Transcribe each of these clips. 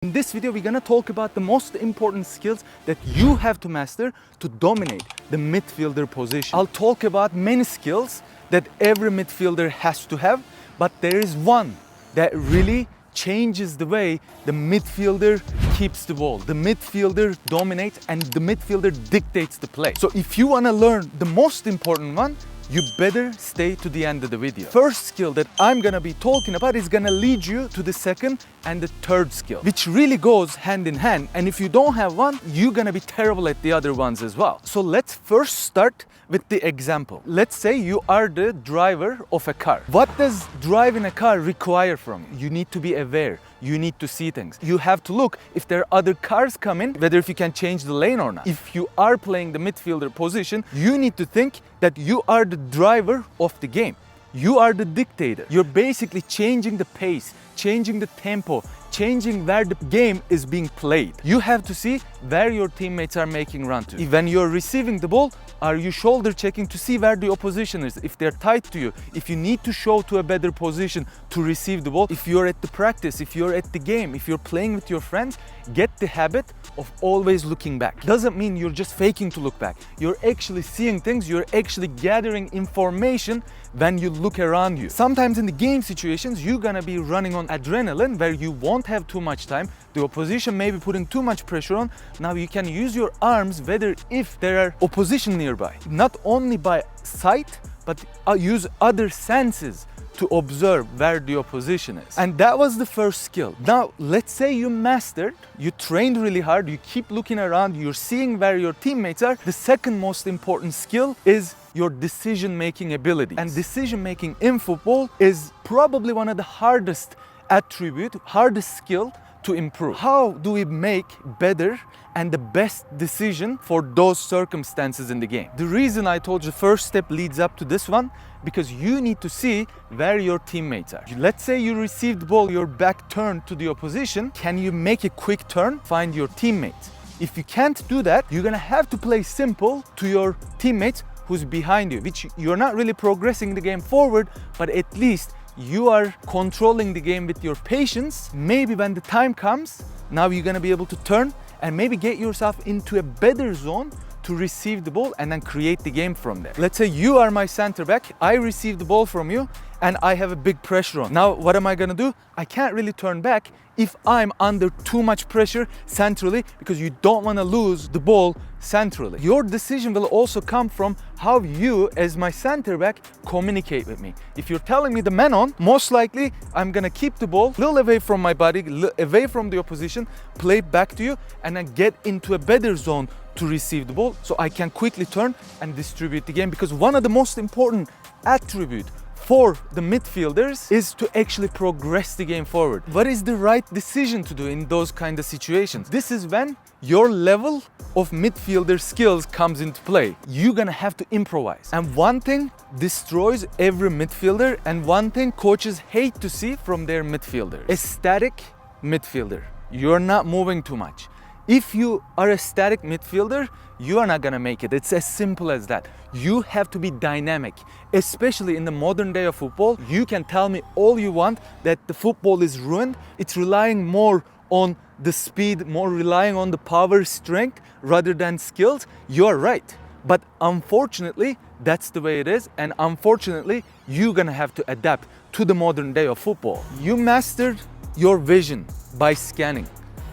In this video, we're gonna talk about the most important skills that you have to master to dominate the midfielder position. I'll talk about many skills that every midfielder has to have, but there is one that really changes the way the midfielder keeps the ball. The midfielder dominates and the midfielder dictates the play. So if you wanna learn the most important one, you better stay to the end of the video. First skill that I'm gonna be talking about is gonna lead you to the second and the third skill, which really goes hand in hand. And if you don't have one, you're gonna be terrible at the other ones as well. So let's first start with the example. Let's say you are the driver of a car. What does driving a car require from you? You need to be aware. You need to see things. You have to look if there are other cars coming, whether if you can change the lane or not. If you are playing the midfielder position, you need to think that you are the driver of the game. You are the dictator. You're basically changing the pace, changing the tempo, changing where the game is being played. You have to see where your teammates are making run to. When you're receiving the ball, are you shoulder checking to see where the opposition is? If they're tight to you, if you need to show to a better position to receive the ball, if you're at the practice, if you're at the game, if you're playing with your friends, get the habit of always looking back. Doesn't mean you're just faking to look back. You're actually seeing things, you're actually gathering information when you look around you. Sometimes in the game situations, you're gonna be running on adrenaline where you won't have too much time. The opposition may be putting too much pressure on. Now you can use your arms whether if there are opposition nearby. Not only by sight, but use other senses to observe where the opposition is. And that was the first skill. Now, let's say you mastered, you trained really hard, you keep looking around, you're seeing where your teammates are. The second most important skill is your decision-making ability. And decision-making in football is probably one of the hardest hardest skill to improve. How do we make better and the best decision for those circumstances in the game? The reason I told you the first step leads up to this one, because you need to see where your teammates are. Let's say you received the ball, your back turned to the opposition. Can you make a quick turn, find your teammates? If you can't do that, you're gonna have to play simple to your teammates who's behind you, which you're not really progressing the game forward, but at least you are controlling the game with your patience. Maybe when the time comes, now you're gonna be able to turn and maybe get yourself into a better zone to receive the ball and then create the game from there. Let's say you are my center back, I receive the ball from you and I have a big pressure on. Now what am I gonna do? I can't really turn back if I'm under too much pressure centrally, because you don't wanna lose the ball centrally. Your decision will also come from how you, as my center back, communicate with me. If you're telling me the man on, most likely I'm gonna keep the ball a little away from my body, away from the opposition, play back to you, and then get into a better zone to receive the ball so I can quickly turn and distribute the game. Because one of the most important attributes for the midfielders is to actually progress the game forward. What is the right decision to do in those kind of situations? This is when your level of midfielder skills comes into play. You're gonna have to improvise. And one thing destroys every midfielder, and one thing coaches hate to see from their midfielders: a static midfielder. You're not moving too much. If you are a static midfielder, you are not gonna make it. It's as simple as that. You have to be dynamic, especially in the modern day of football. You can tell me all you want that the football is ruined. It's relying more on the speed, more relying on the power, strength, rather than skills. You're right. But unfortunately, that's the way it is. And unfortunately, you're gonna have to adapt to the modern day of football. You mastered your vision by scanning.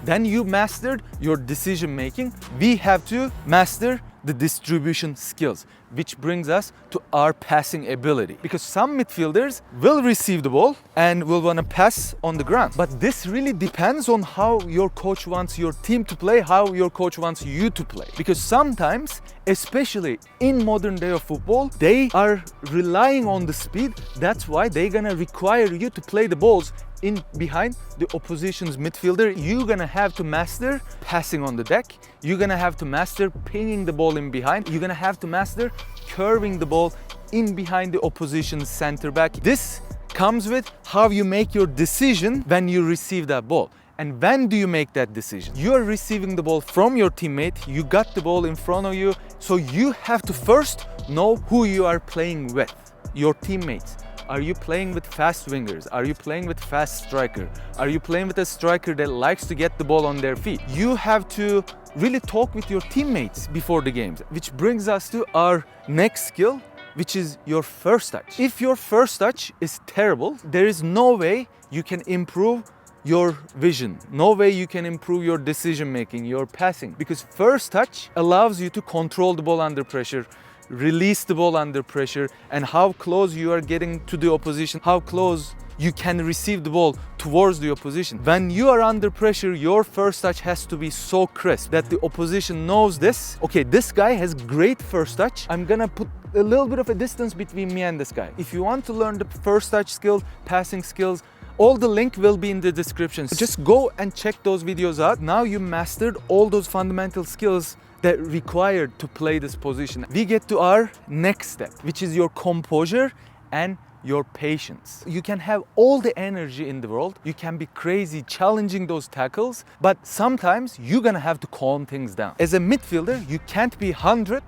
Then you mastered your decision making. We have to master the distribution skills, which brings us to our passing ability. Because some midfielders will receive the ball and will want to pass on the ground. But this really depends on how your coach wants your team to play, how your coach wants you to play. Because sometimes, especially in modern day of football, they are relying on the speed. That's why they're gonna require you to play the balls in behind the opposition's midfielder. You're gonna have to master passing on the deck. You're gonna have to master pinging the ball in behind. You're gonna have to master curving the ball in behind the opposition's center back. This comes with how you make your decision when you receive that ball. And when do you make that decision? You are receiving the ball from your teammate. You got the ball in front of you. So you have to first know who you are playing with, your teammates. Are you playing with fast wingers? Are you playing with fast striker? Are you playing with a striker that likes to get the ball on their feet? You have to really talk with your teammates before the games, which brings us to our next skill, which is your first touch. If your first touch is terrible, there is no way you can improve your vision. No way you can improve your decision making, your passing, because first touch allows you to control the ball under pressure, release the ball under pressure, and how close you are getting to the opposition, how close you can receive the ball towards the opposition. When you are under pressure, your first touch has to be so crisp that the opposition knows this. Okay, this guy has great first touch. I'm gonna put a little bit of a distance between me and this guy. If you want to learn the first touch skills, passing skills, all the link will be in the description. So just go and check those videos out. Now you mastered all those fundamental skills that required to play this position. We get to our next step, which is your composure and your patience. You can have all the energy in the world, you can be crazy challenging those tackles, but sometimes you're gonna have to calm things down. As a midfielder, you can't be 100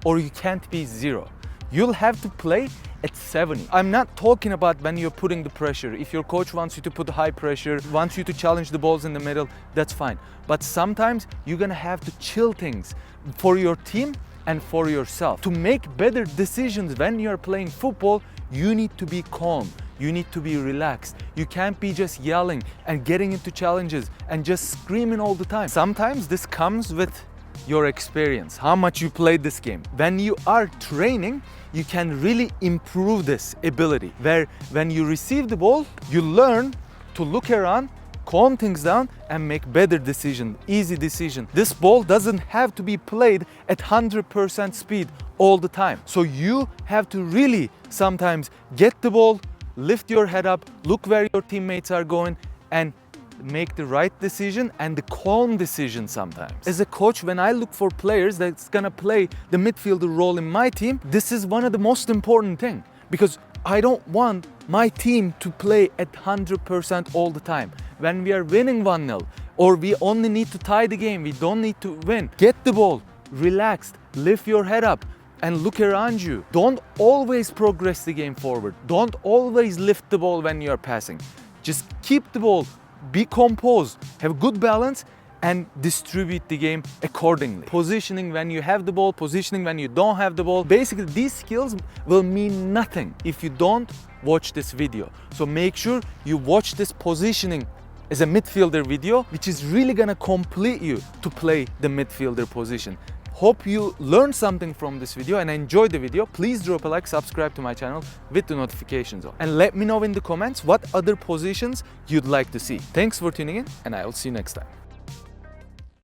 or you can't be 0. You'll have to play at 70. I'm not talking about when you're putting the pressure. If your coach wants you to put high pressure, wants you to challenge the balls in the middle, that's fine. But sometimes you're gonna have to chill things for your team and for yourself. To make better decisions when you're playing football, you need to be calm. You need to be relaxed. You can't be just yelling and getting into challenges and just screaming all the time. Sometimes this comes with your experience, how much you played this game. When you are training, you can really improve this ability, where when you receive the ball, you learn to look around, calm things down, and make better decisions, easy decisions. This ball doesn't have to be played at 100% speed all the time. So you have to really sometimes get the ball, lift your head up, look where your teammates are going, and make the right decision and the calm decision sometimes. As a coach, when I look for players that's gonna play the midfielder role in my team, this is one of the most important things, because I don't want my team to play at 100% all the time. When we are winning 1-0 or we only need to tie the game, we don't need to win. Get the ball, relaxed, lift your head up and look around you. Don't always progress the game forward. Don't always lift the ball when you're passing. Just keep the ball, be composed, have good balance, and distribute the game accordingly. Positioning when you have the ball, positioning when you don't have the ball. Basically, these skills will mean nothing if you don't watch this video. So make sure you watch this positioning as a midfielder video, which is really gonna complete you to play the midfielder position. Hope you learned something from this video and enjoyed the video. Please drop a like, subscribe to my channel with the notifications on. And let me know in the comments what other positions you'd like to see. Thanks for tuning in, and I will see you next time.